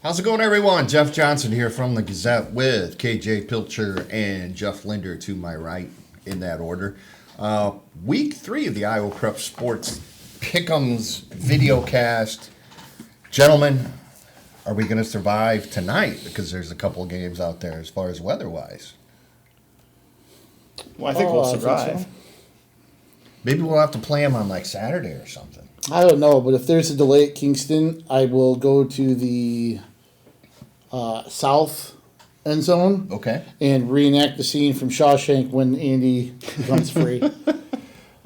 How's it going, everyone? Jeff Johnson here from the Gazette with K.J. Pilcher and Jeff Linder to my right, in that order. Week 3 of the Iowa Prep Sports Pick'ems videocast. Gentlemen, are we going to survive tonight? Because there's a couple of games out there as far as weather-wise. Well, I think we'll survive. I think so. Maybe we'll have to play them on like Saturday or something. I don't know, but if there's a delay at Kingston, I will go to the south end zone Okay. and reenact the scene from Shawshank when Andy becomes free.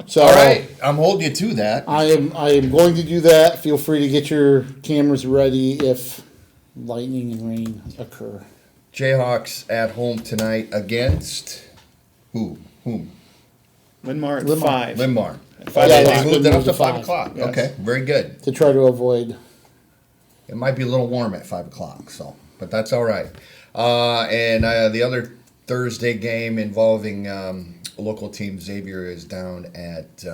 So All right. I'm holding you to that. I am going to do that. Feel free to get your cameras ready if lightning and rain occur. Jayhawks at home tonight against who? Whom? Linmar at Linmar. 5. Linmar. At 5 Yeah, They o'clock. moved it up to 5 5 o'clock. Yes. Okay, very good. To try to avoid. It might be a little warm at 5 o'clock, but that's all right. And the other Thursday game involving local team Xavier is down at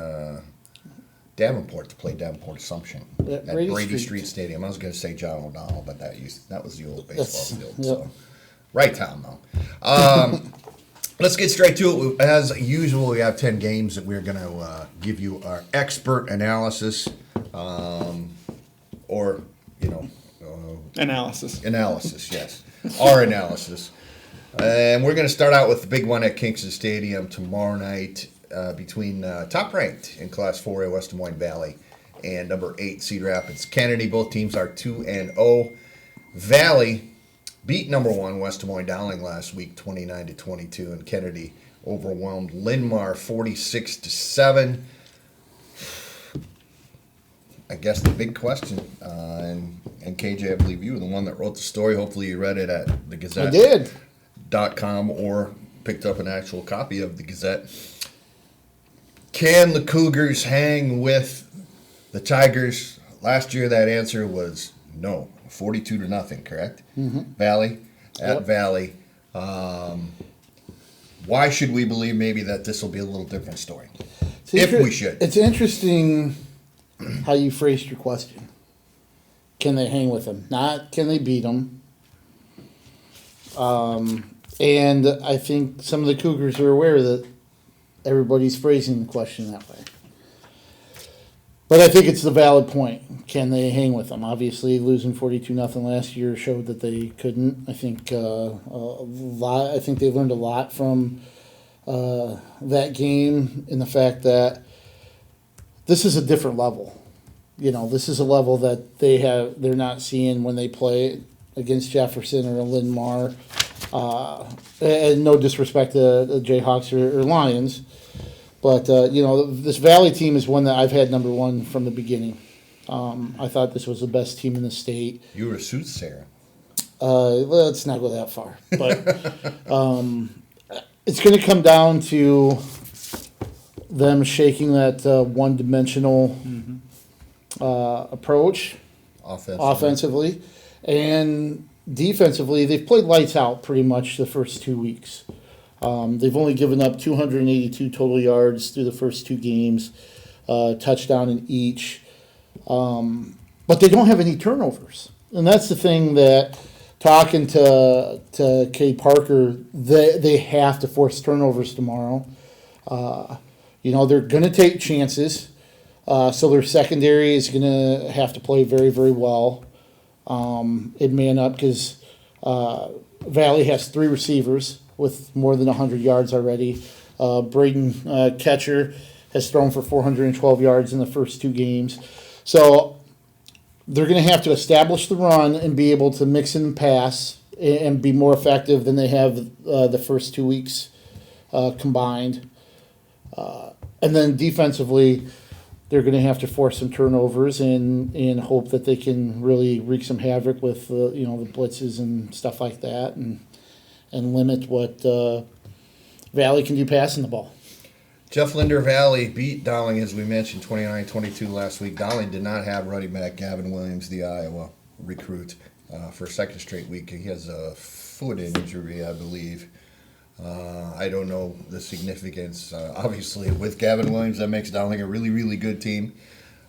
Davenport to play Davenport Assumption At at Brady Brady Street Stadium. I was going to say John O'Donnell, but that was the old baseball That's- field. yep. So. Right, Tom, though. Let's get straight to it. As usual, we have 10 games that we're going to give you our expert analysis, or, Analysis. analysis, yes. Our analysis. And we're going to start out with the big one at Kingston Stadium tomorrow night between top-ranked in Class 4A West Des Moines Valley and number 8 Cedar Rapids Kennedy. Both teams are 2-0. Valley beat number 1 West Des Moines Dowling last week 29-22, and Kennedy overwhelmed Linmar 46-7. I guess the big question, and KJ, I believe you were the one that wrote the story. Hopefully you read it at the Gazette. I did. .com or picked up an actual copy of the Gazette. Can the Cougars hang with the Tigers? Last year that answer was no, 42-0, correct? Mm-hmm. Valley at Yep. Valley. Why should we believe maybe that this will be a little different story? If we should. It's interesting how you phrased your question. Can they hang with them? Not can they beat them? And I think some of the Cougars are aware that everybody's phrasing the question that way. But I think it's the valid point. Can they hang with them? Obviously, losing 42-0 last year showed that they couldn't. I think I think they learned a lot from that game in the fact that this is a different level. This is a level that they're not seeing when they play against Jefferson or Linmar. And no disrespect to the Jayhawks or Lions. But, this Valley team is one that I've had number 1 from the beginning. I thought this was the best team in the state. You were a soothsayer. Let's not go that far. But it's going to come down to them shaking that one-dimensional approach offensively. And defensively, they've played lights out pretty much the first 2 weeks. They've only given up 282 total yards through the first 2 games, touchdown in each. But they don't have any turnovers. And that's the thing that, talking to Kay Parker, they have to force turnovers tomorrow. They're going to take chances. So their secondary is going to have to play very, very well and man up because Valley has 3 receivers with more than 100 yards already. Braden Ketcher has thrown for 412 yards in the first 2 games. So they're going to have to establish the run and be able to mix and pass and be more effective than they have the first 2 weeks combined. And then defensively, they're going to have to force some turnovers and hope that they can really wreak some havoc with the blitzes and stuff like that and limit what Valley can do passing the ball. Jeff Linder Valley beat Dowling, as we mentioned, 29-22 last week. Dowling did not have running back Gavin Williams, the Iowa recruit, for a second straight week. He has a foot injury, I believe. I don't know the significance. Obviously, with Gavin Williams, that makes Dowling a really, really good team.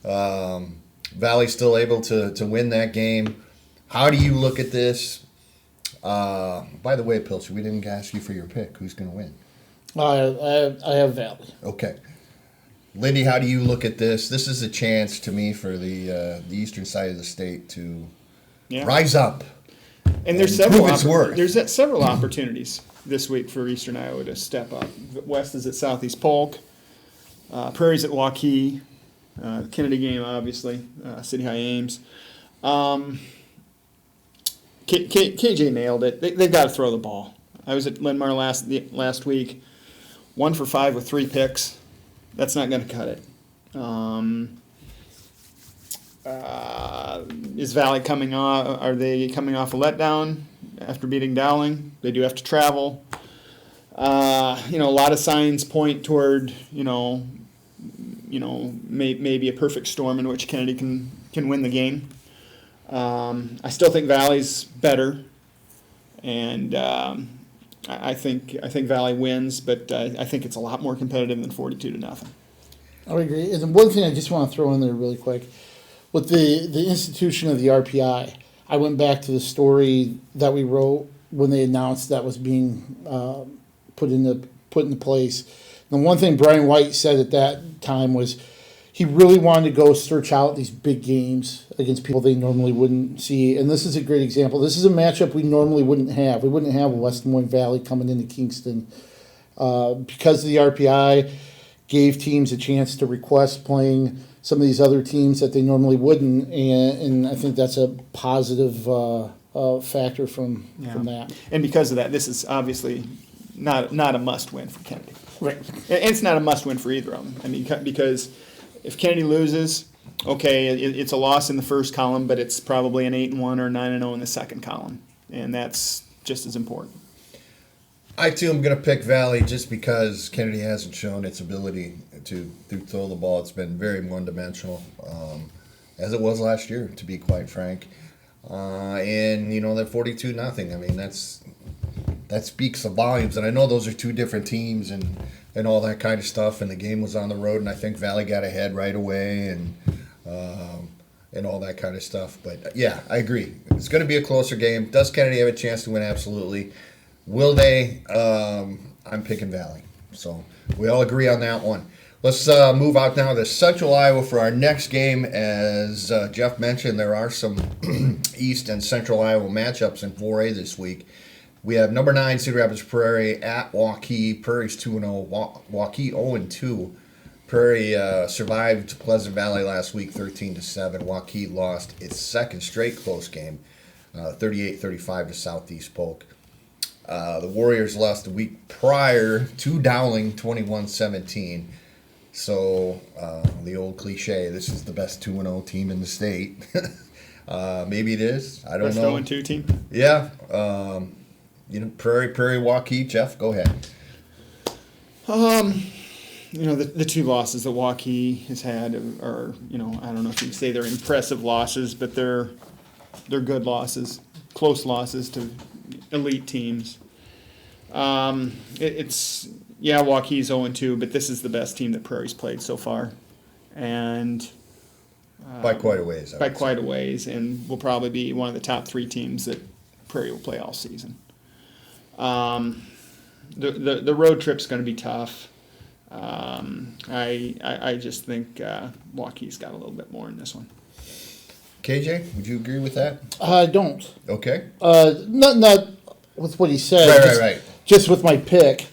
Valley still able to win that game. How do you look at this? By the way, Pilcher, we didn't ask you for your pick. Who's going to win? I have Valley. Okay. Lindy, how do you look at this? This is a chance to me for the eastern side of the state to rise up. And there's several opportunities this week for Eastern Iowa to step up. West is at Southeast Polk. Prairie's at Waukee. Kennedy game, obviously. City High Ames. KJ nailed it. They've got to throw the ball. I was at Linn-Mar last week. 1 for 5 with 3 picks. That's not going to cut it. Is Valley coming off? Are they coming off a letdown after beating Dowling? They do have to travel. A lot of signs point toward maybe a perfect storm in which Kennedy can win the game. I still think Valley's better, and I think Valley wins, but I think it's a lot more competitive than 42-0. I would agree. And one thing I just want to throw in there really quick, with the institution of the RPI, I went back to the story that we wrote when they announced that was being put into place. And one thing Brian White said at that time was he really wanted to go search out these big games against people they normally wouldn't see. And this is a great example. This is a matchup we normally wouldn't have. We wouldn't have West Des Moines Valley coming into Kingston. Because the RPI gave teams a chance to request playing some of these other teams that they normally wouldn't. And I think that's a positive factor from that. And because of that, this is obviously not a must-win for Kennedy. Right. And it's not a must-win for either of them. I mean, because if Kennedy loses, okay, it's a loss in the first column, but it's probably an 8-1 or 9-0 in the second column, and that's just as important. I too am going to pick Valley just because Kennedy hasn't shown its ability to throw the ball. It's been very one-dimensional, as it was last year, to be quite frank. And that 42-0. I mean, that speaks the volumes. And I know those are two different teams and all that kind of stuff. And the game was on the road, and I think Valley got ahead right away and all that kind of stuff. But yeah, I agree. It's going to be a closer game. Does Kennedy have a chance to win? Absolutely. Will they? I'm picking Valley. So we all agree on that one. Let's move out now to Central Iowa for our next game. As Jeff mentioned, there are some East and Central Iowa matchups in 4A this week. We have number 9 Cedar Rapids Prairie at Waukee. Prairie's 2-0. Waukee 0-2. Prairie survived Pleasant Valley last week 13-7. Waukee lost its second straight close game, 38-35 to Southeast Polk. The Warriors lost the week prior to Dowling 21-17. So the old cliche, this is the best 2-0 team in the state. Maybe it is. I don't know. Best 0-2 team? Yeah. Prairie, Waukee. Jeff, go ahead. The two losses that Waukee has had are, I don't know if you can say they're impressive losses, but they're good losses, close losses to elite teams. Waukee's 0-2, but this is the best team that Prairie's played so far, and by quite a ways. By quite a ways, and will probably be one of the top 3 teams that Prairie will play all season. The road trip's going to be tough. I just think Waukee's got a little bit more in this one. KJ, would you agree with that? I don't. Okay. Not with what he said. Right. Just with my pick.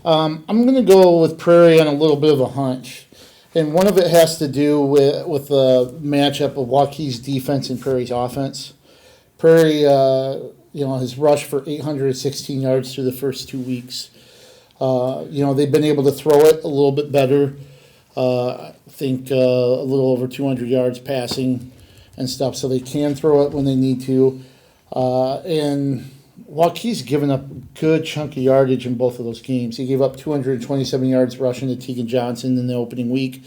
I'm going to go with Prairie on a little bit of a hunch. And one of it has to do with the matchup of Waukee's defense and Prairie's offense. Prairie, has rushed for 816 yards through the first 2 weeks. They've been able to throw it a little bit better. I think a little over 200 yards passing and stuff, so they can throw it when they need to. And Waukee's given up a good chunk of yardage in both of those games. He gave up 227 yards rushing to Tegan Johnson in the opening week.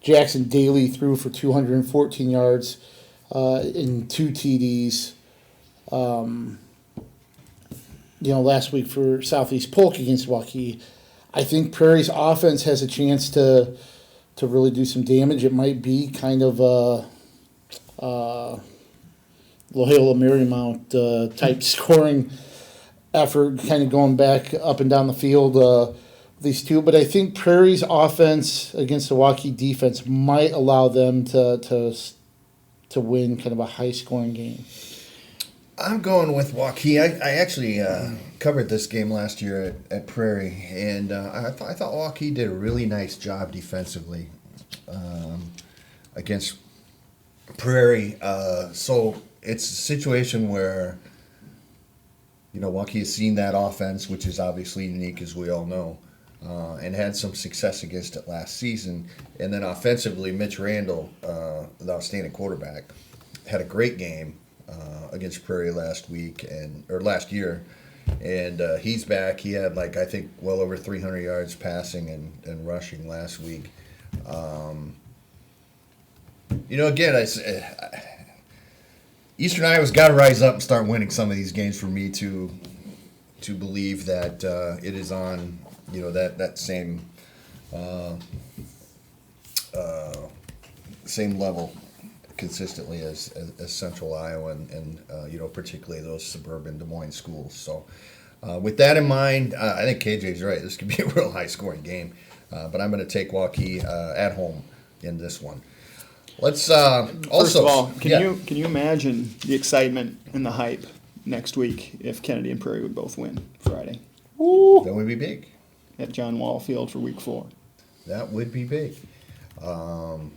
Jackson Daly threw for 214 yards in 2 TDs. Last week for Southeast Polk against Waukee. I think Prairie's offense has a chance to really do some damage. It might be kind of Loyola Marymount type scoring effort, kind of going back up and down the field. These two, but I think Prairie's offense against the Waukee defense might allow them to win kind of a high scoring game. I'm going with Waukee. I actually covered this game last year at Prairie, and I thought Waukee did a really nice job defensively against Prairie. So it's a situation where, Waukee has seen that offense, which is obviously unique, as we all know, and had some success against it last season. And then offensively, Mitch Randall, the outstanding quarterback, had a great game against Prairie last year, and he's back. He had I think well over 300 yards passing and rushing last week. Again, Eastern Iowa's got to rise up and start winning some of these games for me to believe that it is on that same same level consistently as Central Iowa and particularly those suburban Des Moines schools. So with that in mind, I think KJ's right. This could be a real high scoring game, but I'm going to take Waukee at home in this one. Let's also. First of all, can you imagine the excitement and the hype next week if Kennedy and Prairie would both win Friday? Ooh. That would be big. At John Wall Field for Week 4. That would be big. Man,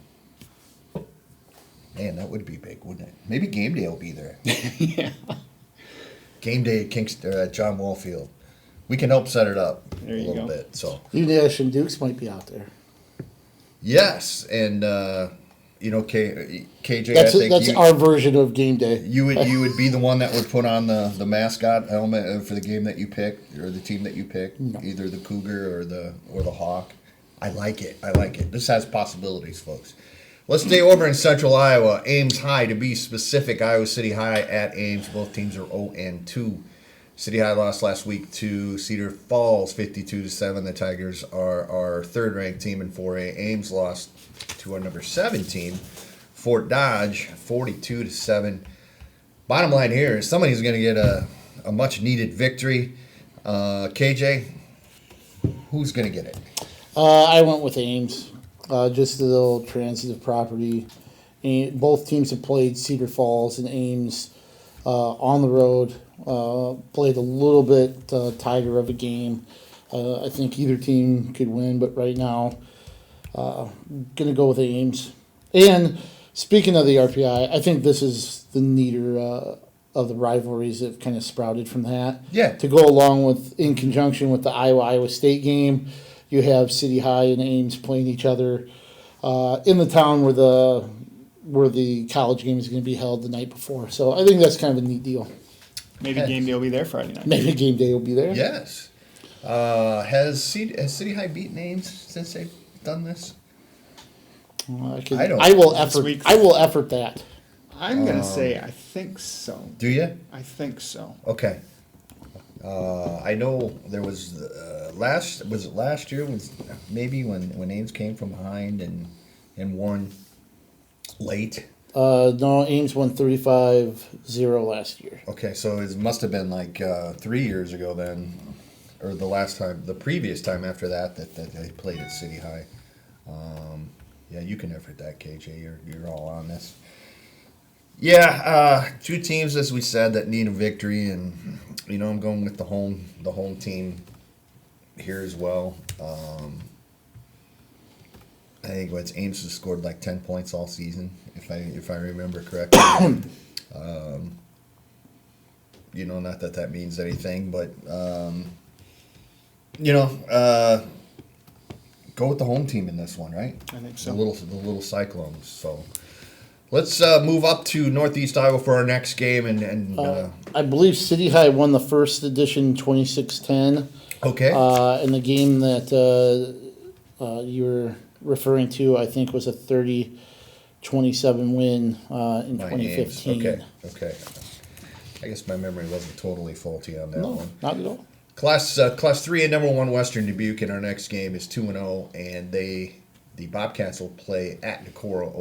that would be big, wouldn't it? Maybe game day will be there. Yeah. Game day at at John Wall Field. We can help set it up There you a little go. bit. So UNash and Dukes might be out there. yes, and KJ, That's I think our version of game day. you would be the one that would put on the mascot helmet for the game that you picked or the team that you picked, either the Cougar or the Hawk. I like it. This has possibilities, folks. Let's stay over in Central Iowa. Ames High, to be specific. Iowa City High at Ames. Both teams are 0-2. City High lost last week to Cedar Falls, 52-7. The Tigers are our third-ranked team in 4A. Ames lost to our number 7 team, Fort Dodge, 42-7. Bottom line here is somebody's going to get a much-needed victory. KJ, who's going to get it? I went with Ames. Just a little transitive property. And both teams have played Cedar Falls and Ames on the road. Played a little bit tighter of a game. I think either team could win, but right now, going to go with Ames. And speaking of the RPI, I think this is the neater of the rivalries that have kind of sprouted from that. Yeah. To go along with, in conjunction with the Iowa State game, you have City High and Ames playing each other in the town where the college game is going to be held the night before. So I think that's kind of a neat deal. Maybe game day will be there Friday night. Maybe game day will be there. Yes. Has City High beaten Ames since they've done this? I will effort that. I'm going to say I think so. Do you? I think so. Okay. I know there was last year was maybe when Ames came from behind and won late. No, Ames won 35-0 last year. Okay, so it must have been 3 years ago then, or the previous time after that they played at City High. Yeah, you can effort that, KJ. You're all on this. Yeah, two teams, as we said, that need a victory, and I'm going with the home team here as well. I think Ames has scored 10 points all season, if I remember correctly. Not that means anything, but go with the home team in this one, right? I think so. The little Cyclones. So let's move up to Northeast Iowa for our next game, and I believe City High won the first edition 26-10. okay. And the game that you were referring to, I think, was a 30-27 win in 2015. Okay. I guess my memory wasn't totally faulty on that No, one. not at all. Class 3 and number 1 Western Dubuque in our next game is 2-0, and the Bobcats will play at Decorah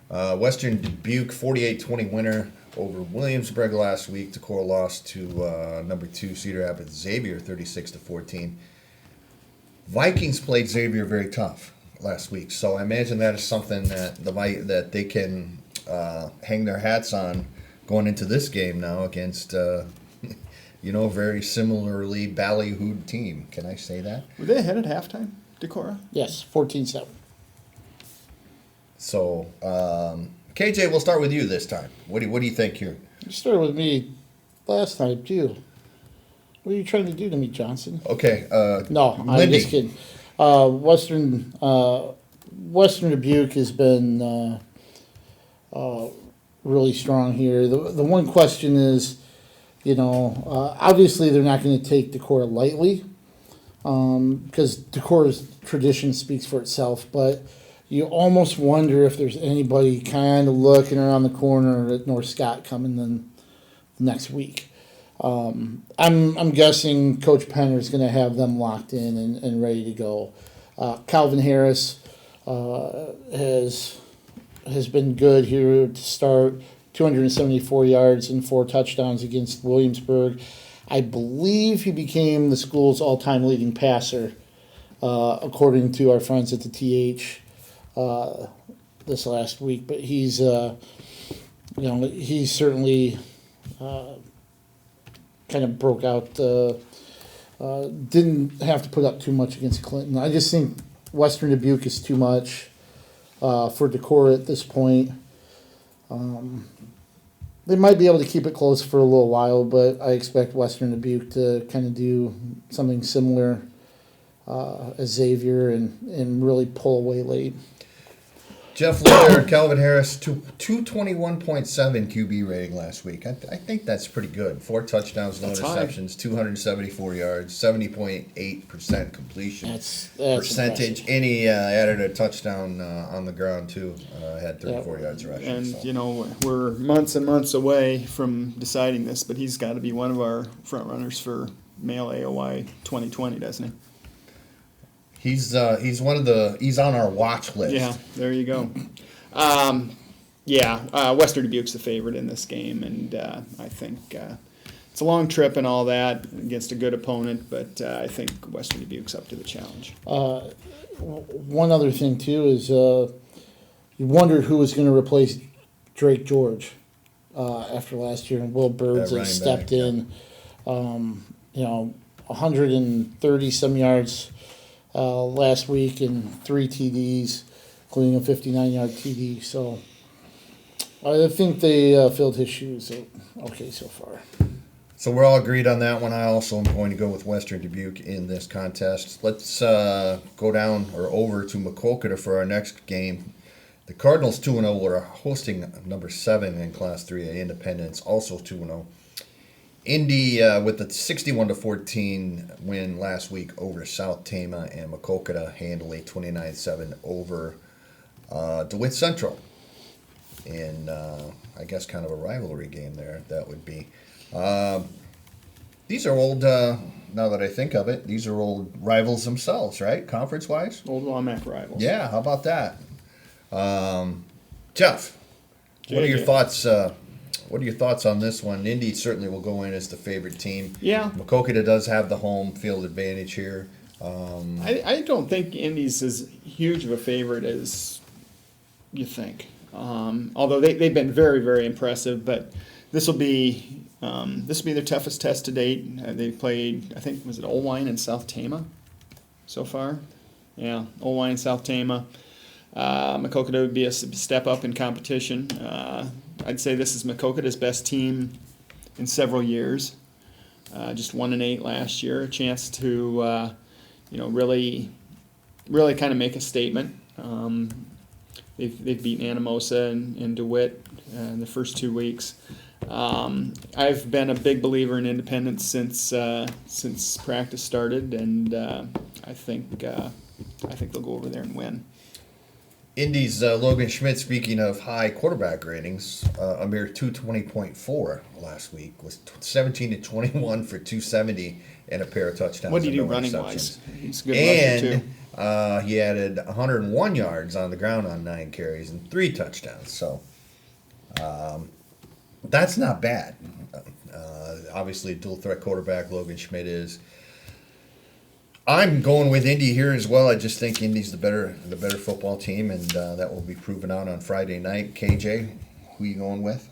0-2. Western Dubuque 48-20 winner over Williamsburg last week. Decorah lost to number 2 Cedar Rapids Xavier 36-14. Vikings played Xavier very tough last week, so I imagine that is something that that they can hang their hats on going into this game now against very similarly ballyhooed team. Can I say that? Were they ahead at halftime, Decorah? Yes, 14-7. So, KJ, we'll start with you this time. What do you think here? You started with me last time, too. What are you trying to do to me, Johnson? Okay. No, I'm Lindy. just kidding. Western Dubuque has been really strong here. The one question is, obviously they're not going to take Decorah lightly because Decorah's tradition speaks for itself, but you almost wonder if there's anybody kind of looking around the corner at North Scott coming then next week. I'm guessing Coach Penner is going to have them locked in and ready to go. Calvin Harris has been good here to start. 274 yards and 4 touchdowns against Williamsburg. I believe he became the school's all-time leading passer, according to our friends at the TH this last week. But he's certainly kind of broke out. Didn't have to put up too much against Clinton. I just think Western Dubuque is too much for Decorah at this point. They might be able to keep it close for a little while, but I expect Western Dubuque to kind of do something similar as Xavier and really pull away late. Jeff Linder, Calvin Harris, 221.7 QB rating last week. I think that's pretty good. 4 touchdowns, no interceptions, 274 yards, 70.8% completion That's percentage. impressive. And he added a touchdown on the ground, too. Had 34 yards rushing. And, so. we're months and months away from deciding this, but he's got to be one of our front runners for male AOY 2020, doesn't he? He's on our watch list. Yeah, there you go. Western Dubuque's the favorite in this game, and I think it's a long trip and all that against a good opponent, but I think Western Dubuque's up to the challenge. One other thing, too, is you wondered who was going to replace Drake George after last year, and Will Birds That has running stepped back, in. 130-some yards last week and 3 TDs, including a 59-yard TD. So I think they filled his shoes okay so far. So we're all agreed on that one. I also am going to go with Western Dubuque in this contest. Let's go down or over to Maquoketa for our next game. The Cardinals 2-0 are hosting number 7 in Class 3A Independence, also 2-0. Indy with the 61-14 win last week over South Tama, and Maquoketa handily 29-7 over DeWitt Central. In I guess kind of a rivalry game there, that would be. These are old, now that I think of it, these are old rivals themselves, right? Conference-wise? Old Waukee rivals. Yeah, how about that? Jeff, what are your JJ. thoughts? What are your thoughts on this one? Indy certainly will go in as the favorite team. Yeah. Maquoketa does have the home field advantage here. I don't think Indy's as huge of a favorite as you think. Although they've been very, very impressive, but this will be their toughest test to date. They played, I think, was it Olwine and South Tama so far? Yeah, Olwine and South Tama. Maquoketa would be a step up in competition. I'd say this is Maquoketa's best team in several years. Just 1-8 last year. A chance to really kind of make a statement. They've beaten Anamosa and DeWitt in the first 2 weeks. I've been a big believer in independence since practice started, and I think they'll go over there and win. Indy's Logan Schmidt, speaking of high quarterback ratings, a mere 220.4 last week, was 17-21 for 270 and a pair of touchdowns. What did he do and no running interceptions. wise? He's a good rusher too. And he added 101 yards on the ground on 9 carries and 3 touchdowns. So That's not bad. Obviously, dual threat quarterback Logan Schmidt is. I'm going with Indy here as well. I just think Indy's the better football team, and that will be proven out on Friday night. KJ, who you going with?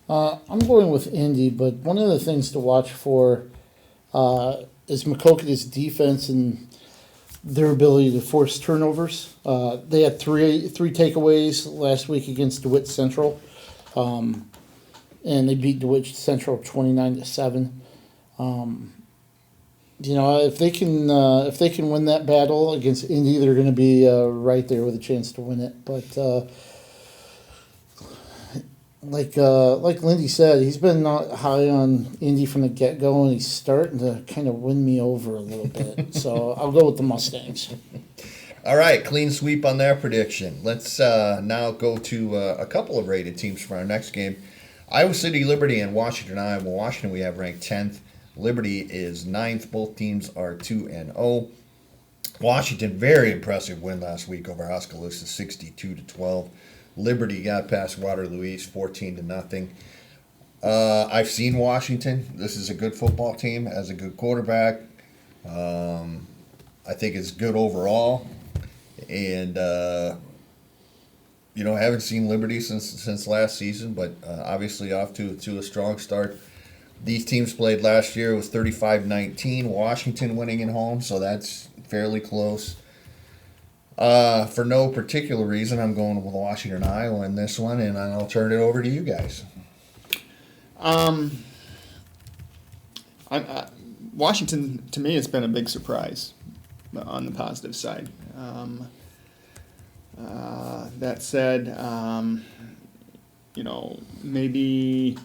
I'm going with Indy, but one of the things to watch for is Maquoketa's defense and their ability to force turnovers. They had three takeaways last week against DeWitt Central, and they beat DeWitt Central 29-7. If they can win that battle against Indy, they're going to be right there with a chance to win it. But like Lindy said, he's been not high on Indy from the get-go, and he's starting to kind of win me over a little bit. So I'll go with the Mustangs. All right, clean sweep on their prediction. Let's now go to a couple of rated teams for our next game. Iowa City Liberty and Washington, Iowa. Washington we have ranked 10th. Liberty is 9th. Both teams are 2-0. Washington, very impressive win last week over Oskaloosa, 62-12. Liberty got past Waterloo East, 14-0. I've seen Washington. This is a good football team, has a good quarterback. I think it's good overall. And, haven't seen Liberty since last season, but obviously off to a strong start. These teams played last year. It was 35-19. Washington winning at home, so that's fairly close. For no particular reason, I'm going with Washington, Iowa in this one, and I'll turn it over to you guys. Washington, to me, has been a big surprise on the positive side. That said, maybe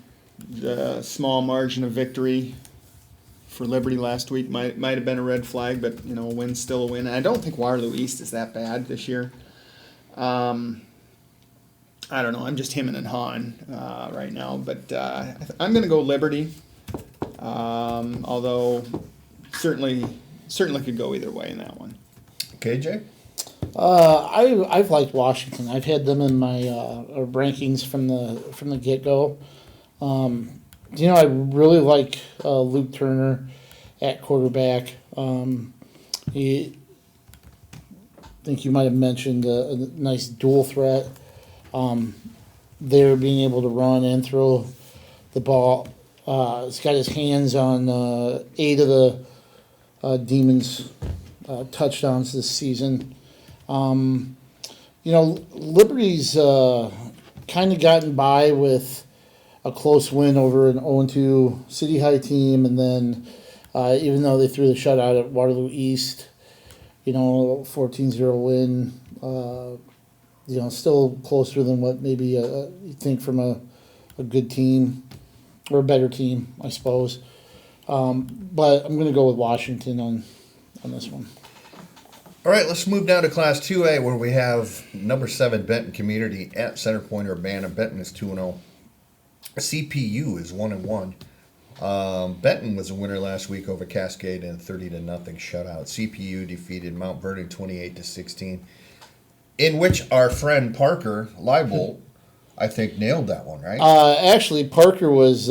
the small margin of victory for Liberty last week might have been a red flag, but a win's still a win. And I don't think Waterloo East is that bad this year. I don't know. I'm just hemming and hawing right now, but I'm going to go Liberty. Although certainly could go either way in that one. KJ? I've liked Washington. I've had them in my rankings from the get go. I really like Luke Turner at quarterback. I think you might have mentioned a nice dual threat. They're being able to run and throw the ball. He's got his hands on 8 of the Demons' touchdowns this season. Liberty's kind of gotten by with a close win over an 0-2 City High team, and then even though they threw the shutout at Waterloo East, 14-0 win, still closer than what maybe you think from a good team or a better team, I suppose. But I'm going to go with Washington on this one. All right, let's move down to Class 2A, where we have number 7 Benton Community at Centrepointe Urbana. Benton is 2-0. CPU is 1-1. Benton was a winner last week over Cascade in a 30-0 shutout. CPU defeated Mount Vernon 28-16, in which our friend Parker Leibold, I think, nailed that one, right? Actually, Parker was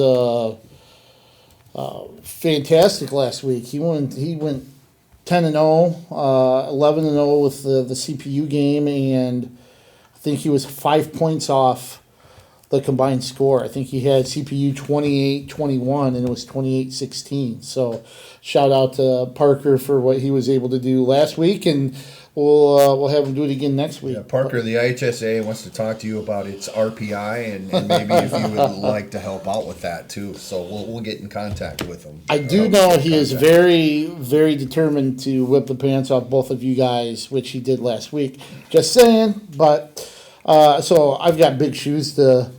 fantastic last week. He went 10-0, 11-0 with the CPU game, and I think he was 5 points off the combined score. I think he had CPU 28-21, and it was 28-16. So shout out to Parker for what he was able to do last week, and we'll have him do it again next week. Yeah, Parker, the IHSA wants to talk to you about its RPI, and maybe if you would like to help out with that too. So we'll get in contact with him. I do know he is very, very determined to whip the pants off both of you guys, which he did last week. Just saying, but so I've got big shoes to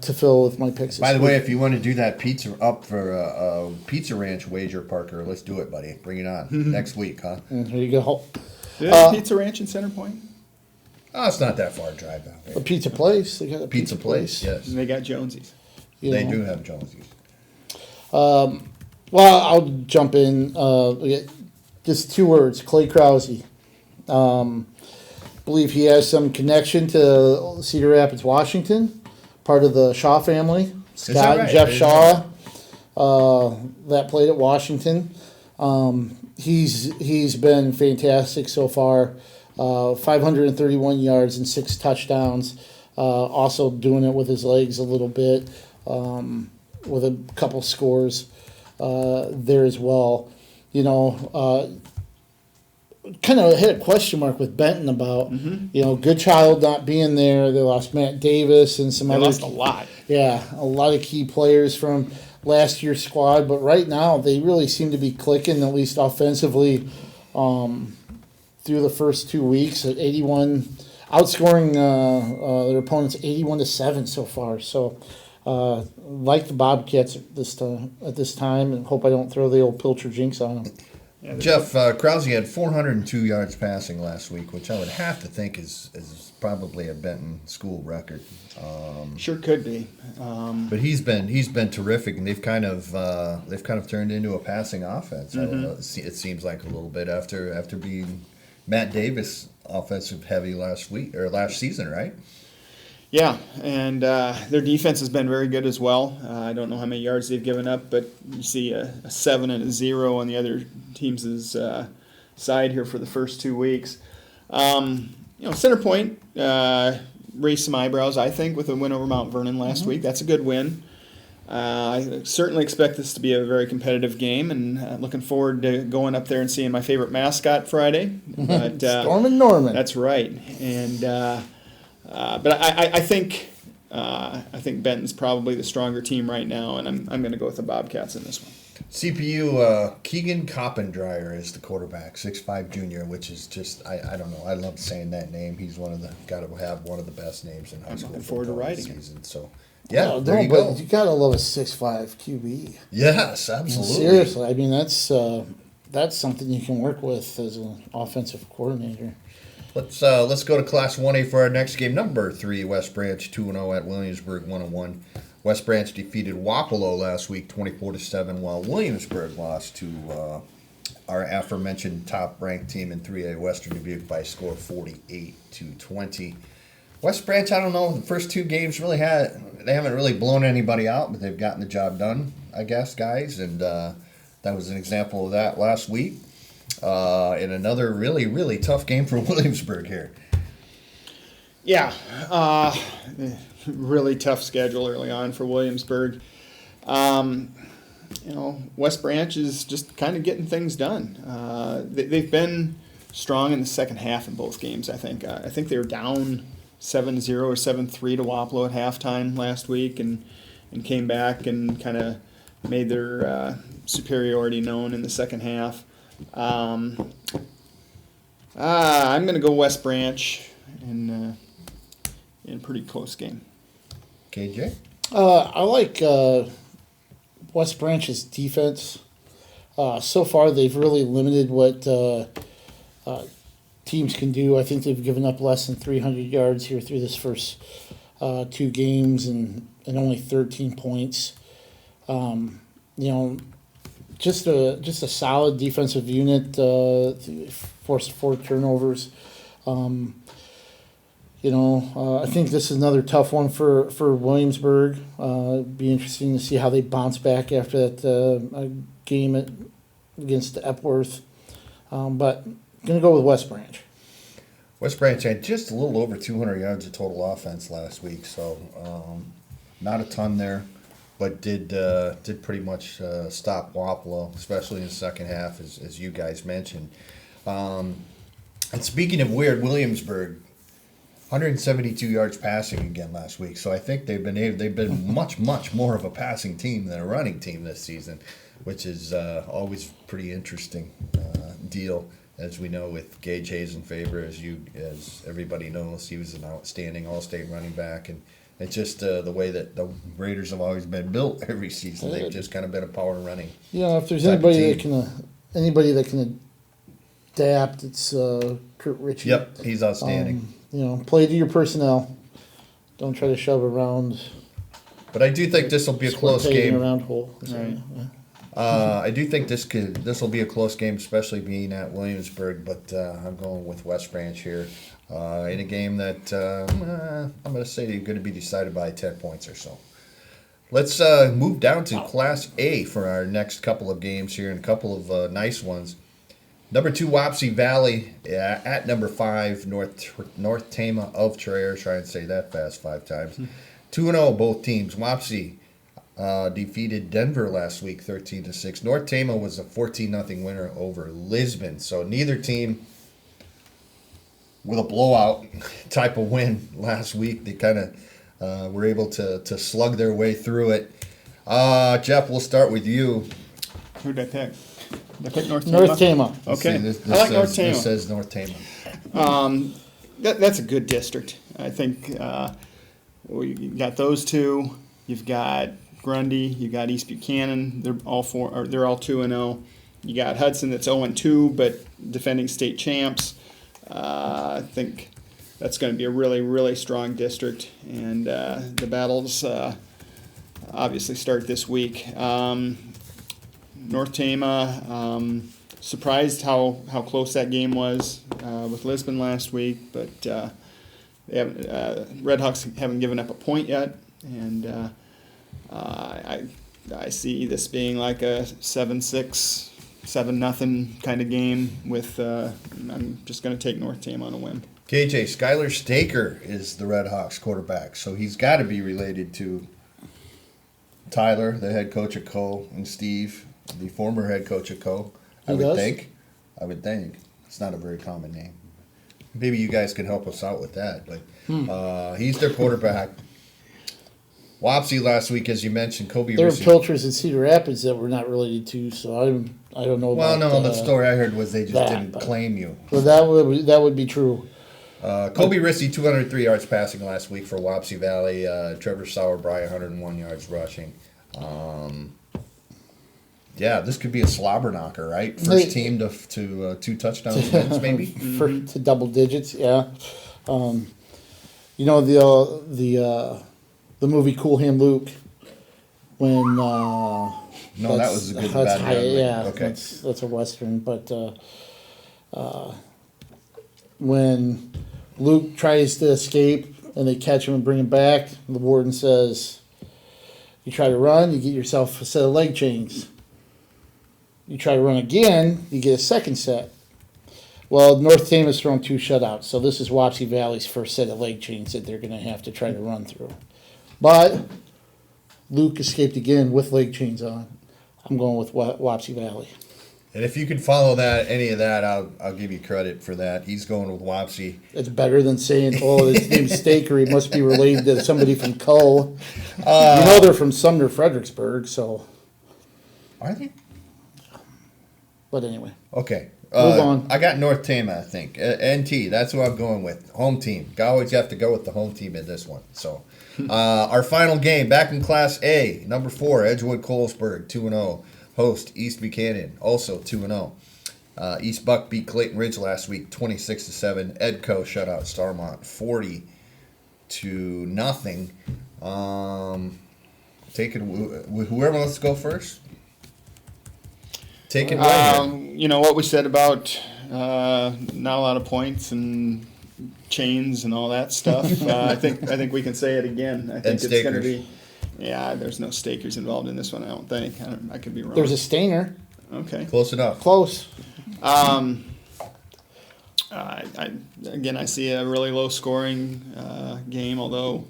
fill with my picks. By the way, if you want to do that pizza up for a Pizza Ranch wager, Parker, let's do it, buddy. Bring it on next week, huh? There you go. Do they have Pizza Ranch in Centrepointe? Oh, it's not that far a drive out there. A pizza place. They got a Pizza place, yes. And they got Jonesy's. They do have Jonesy's. Well, I'll jump in. Just 2 words: Clay Krause. Believe he has some connection to Cedar Rapids, Washington. part of the Shaw family. Scott that and right? Jeff Shaw, that played at Washington. He's been fantastic so far. 531 yards and 6 touchdowns. Also doing it with his legs a little bit, with a couple scores there as well. You know, kind of hit a question mark with Benton about, you know, Goodchild not being there. They lost Matt Davis and some They other. lost a lot. Yeah, a lot of key players from last year's squad, but right now they really seem to be clicking, at least offensively, through the first 2 weeks at 81, outscoring their opponents 81-7 so far. So, like the Bobcats at this time, and hope I don't throw the old Pilcher jinx on them. Yeah, Jeff Krause had 402 yards passing last week, which I would have to think is probably a Benton school record. sure could be. But he's been terrific, and they've kind of turned into a passing offense. It seems like a little bit after being Matt Davis offensive heavy last season, right? Yeah, and their defense has been very good as well. I don't know how many yards they've given up, but you see a 7 and a 0 on the other team's side here for the first 2 weeks. Centrepointe raised some eyebrows, I think, with a win over Mount Vernon last week. That's a good win. I certainly expect this to be a very competitive game, and looking forward to going up there and seeing my favorite mascot Friday. But, Stormin' Norman. That's right, and but I think Benton's probably the stronger team right now, and I'm going to go with the Bobcats in this one. CPU Keegan Coppendryer is the quarterback, 6'5" junior, which is just I don't know. I love saying that name. He's got to have one of the best names in high school. Looking forward to football riding this him. season. So yeah, No, there you but go. you gotta love a 6'5" QB. Yes, absolutely. Seriously, I mean that's something you can work with as an offensive coordinator. Let's go to Class 1A for our next game. Number 3, West Branch 2-0 at Williamsburg 1-1. West Branch defeated Wapello last week 24-7, while Williamsburg lost to our aforementioned top-ranked team in 3A, Western Dubuque, by a score of 48-20. West Branch, I don't know, the first 2 games they haven't really blown anybody out, but they've gotten the job done, I guess, guys, and that was an example of that last week. In another really, really tough game for Williamsburg here. Yeah, really tough schedule early on for Williamsburg. West Branch is just kind of getting things done. They've been strong in the second half in both games, I think. I think they were down 7-0 or 7-3 to Wapello at halftime last week and came back and kind of made their superiority known in the second half. I'm going to go West Branch in a pretty close game. KJ? I like West Branch's defense. So far, they've really limited what teams can do. I think they've given up less than 300 yards here through this first 2 games and only 13 points. Just a solid defensive unit. Forced 4 turnovers. I think this is another tough one for Williamsburg. Be interesting to see how they bounce back after that game against Epworth. But going to go with West Branch. West Branch had just a little over 200 yards of total offense last week, so not a ton there, but did pretty much stop Wapello, especially in the second half, as you guys mentioned. And speaking of weird, Williamsburg, 172 yards passing again last week. So I think they've been much more of a passing team than a running team this season, which is always pretty interesting deal. As we know, with Gage Hayes in favor, as everybody knows, he was an outstanding All-State running back, and it's just the way that the Raiders have always been built every season. They've just kind of been a power running. Yeah, if there's type of anybody that can adapt, it's Kurt Ritchie. Yep, he's outstanding. Play to your personnel. Don't try to shove around. But I do think this will be a close game. Around hole. Right. I do think this will be a close game, especially being at Williamsburg. But I'm going with West Branch here in a game that I'm going to say is going to be decided by 10 points or so. Let's move down to Class A for our next couple of games here, and a couple of nice ones. Number 2, Wapsie Valley at number 5, North Tama of Prairie. Try and say that fast 5 times. 2-0 both teams. Wapsie defeated Denver last week 13-6. North Tama was a 14-0 winner over Lisbon. So neither team with a blowout type of win last week. They kind of were able to slug their way through it. Jeff, we'll start with you. Who did I pick? Did I pick North Tama? North Tama. Okay. This I like North Tama. This says North Tama. That's a good district. I think you got those two. You've got Grundy. You've got East Buchanan. They're all 2-0. You got Hudson that's 0-2, but defending state champs. I think that's going to be a really, really strong district, and the battles obviously start this week. North Tama, surprised how close that game was with Lisbon last week, but they haven't, Red Hawks haven't given up a point yet, and I see this being like a 7-6, 7-0 kind of game. With I'm just going to take North Tama on a whim. KJ, Skylar Staker is the Red Hawks quarterback, so he's got to be related to Tyler, the head coach at Co, and Steve, the former head coach at Co. I would think. It's not a very common name. Maybe you guys can help us out with that. But he's their quarterback. Wapsie last week, as you mentioned, Kobe. There were Pilchers in Cedar Rapids that we're not related to, so I don't know. Well, no, the story I heard was they just didn't claim you. Well, that would be true. Kobe Rissi, 203 yards passing last week for Wapsie Valley. Trevor Sauerbrei, 101 yards rushing. Yeah, this could be a slobber knocker, right? First team to 2 touchdowns wins, maybe to double digits. Yeah, you know the movie Cool Hand Luke when no, that was a good bad memory. Yeah, okay. that's a western, but when Luke tries to escape and they catch him and bring him back, the warden says, "You try to run, you get yourself a set of leg chains. You try to run again, you get a second set." Well, North Tama's thrown 2 shutouts, so this is Wapsie Valley's first set of leg chains that they're going to have to try to run through. But Luke escaped again with leg chains on. I'm going with Wapsie Valley. And if you can follow any of that, I'll give you credit for that. He's going with Wapsie. It's better than saying, "Oh, his name's Staker. He must be related to somebody from Cull." You know they're from Sumner, Fredericksburg, so. Are they? But anyway. Okay. Move on. I got North Tama, I think. NT, that's who I'm going with. Home team. You always have to go with the home team in this one. So, our final game, back in Class A, number 4, Edgewood Colesburg, 2-0. Host, East Buchanan, also 2-0. East Buck beat Clayton Ridge last week, 26-7. Edco shut out Starmont, 40-0. Take it. Whoever wants to go first. Take it away. You know what we said about not a lot of points and chains and all that stuff. I think we can say it again. I think it's going to be. Yeah, there's no stakers involved in this one. I don't think. I could be wrong. There's a stainer. Okay. Close enough. Close. I see a really low scoring game, although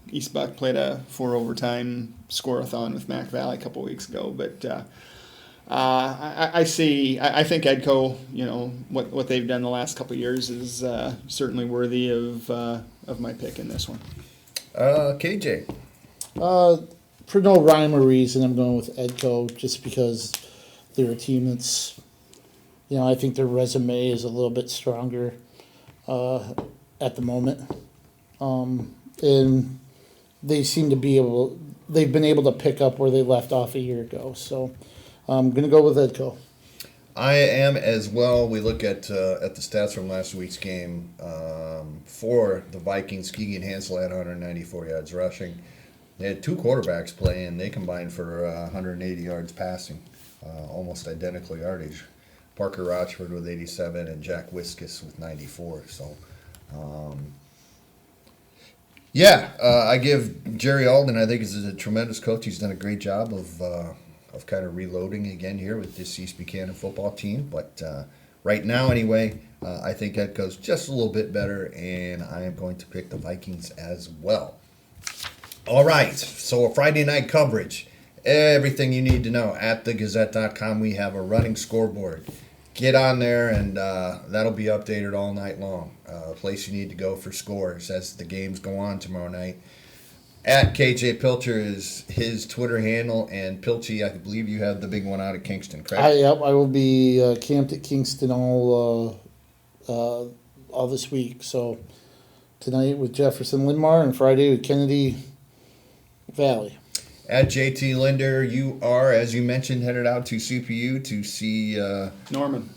East Buck played a 4 overtime score-a-thon with Mac Valley a couple weeks ago. But I think Edco, you know, what they've done the last couple of years is certainly worthy of my pick in this one. KJ. For no rhyme or reason, I'm going with Edco just because they're a team that's, you know, I think their resume is a little bit stronger at the moment. And they seem to be they've been able to pick up where they left off a year ago. So I'm going to go with Edco. I am as well. We look at the stats from last week's game. For the Vikings, Keegan Hansel had 194 yards rushing. They had two quarterbacks play, and they combined for 180 yards passing, almost identical yardage. Parker Rochford with 87 and Jack Wiskus with 94. So, I give Jerry Alden, I think, is a tremendous coach. He's done a great job of kind of reloading again here with this East Buchanan football team. But right now, anyway, I think that goes just a little bit better, and I am going to pick the Vikings as well. All right, so Friday night coverage. Everything you need to know at thegazette.com. We have a running scoreboard. Get on there, and that'll be updated all night long. A place you need to go for scores as the games go on tomorrow night. At K.J. Pilcher is his Twitter handle, and Pilchy, I believe you have the big one out at Kingston, correct? I will be camped at Kingston all this week. So tonight with Jefferson Linmar and Friday with Kennedy Valley. At JT Linder, you are, as you mentioned, headed out to CPU to see Norman.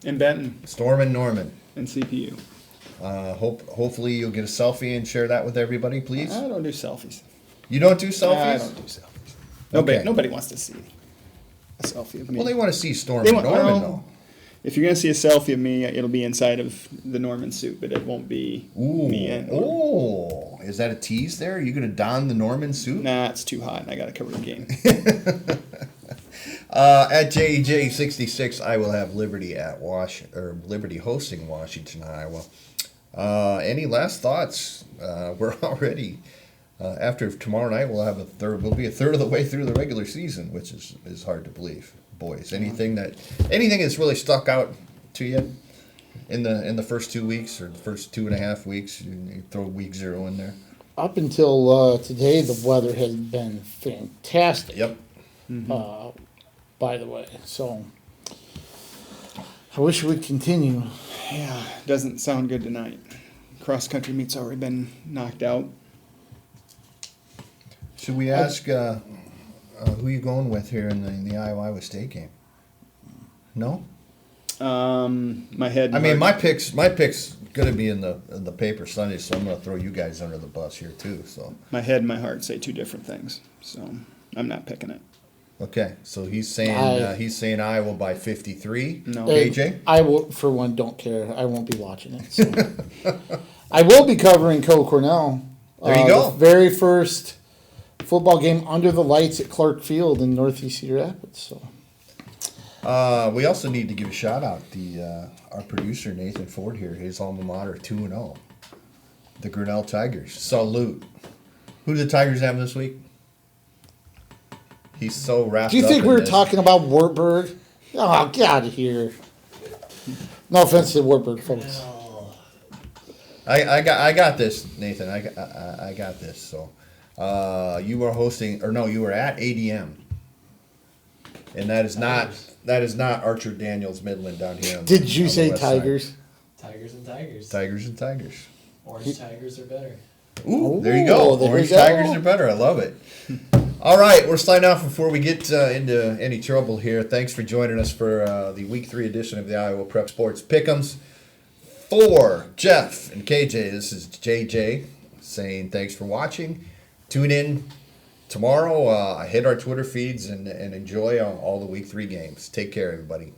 In Benton. Storm Norman. And CPU. Hopefully you'll get a selfie and share that with everybody, please. I don't do selfies. You don't do selfies? I don't do selfies. Okay. Nobody wants to see a selfie of me. Well, they want to see Storm Norman, though. If you're going to see a selfie of me, it'll be inside of the Norman suit, but it won't be me and Norman. Oh, is that a tease there? Are you going to don the Norman suit? Nah, it's too hot, and I got to cover the game. At JEJ66, I will have Liberty at Liberty hosting Washington, Iowa. Any last thoughts? We're already after tomorrow night. We'll be a third of the way through the regular season, which is hard to believe. Boys, anything that's really stuck out to you in the first 2 weeks or the first 2.5 weeks? You throw week 0 in there. Up until today, the weather has been fantastic. Yep. By the way, so I wish it would continue. Yeah, doesn't sound good tonight. Cross country meet's already been knocked out. Should we ask who you going with here in the Iowa State game? No. My head. I mean, my pick's gonna be in the paper Sunday, so I'm gonna throw you guys under the bus here too. So my head and my heart say two different things, so I'm not picking it. Okay, so he's saying Iowa by 53. No, KJ. I will, for one, don't care. I won't be watching it. So. I will be covering Co-Cornell. There you go. The very first football game under the lights at Clark Field in Northeast Cedar Rapids. So. We also need to give a shout out to our producer Nathan Ford here. His alma mater 2-0, the Grinnell Tigers. Salute. Who do the Tigers have this week? He's so wrapped up. Do you think in we were this. talking about Wartburg? Oh, get out of here. No offense to Wartburg, folks. I got this, Nathan. I got this. So, you were hosting, or no, you were at ADM, and that is not Archer Daniels Midland down here. Did you on the say west side. Tigers? Tigers and Tigers. Tigers and Tigers. Orange Tigers are better. Ooh, there you go. there Orange you go. Tigers are better. I love it. All right, we're signing off before we get into any trouble here. Thanks for joining us for the Week 3 edition of the Iowa Prep Sports Pick'ems. For Jeff and KJ, this is JJ saying thanks for watching. Tune in tomorrow. Hit our Twitter feeds and enjoy all the Week 3 games. Take care, everybody.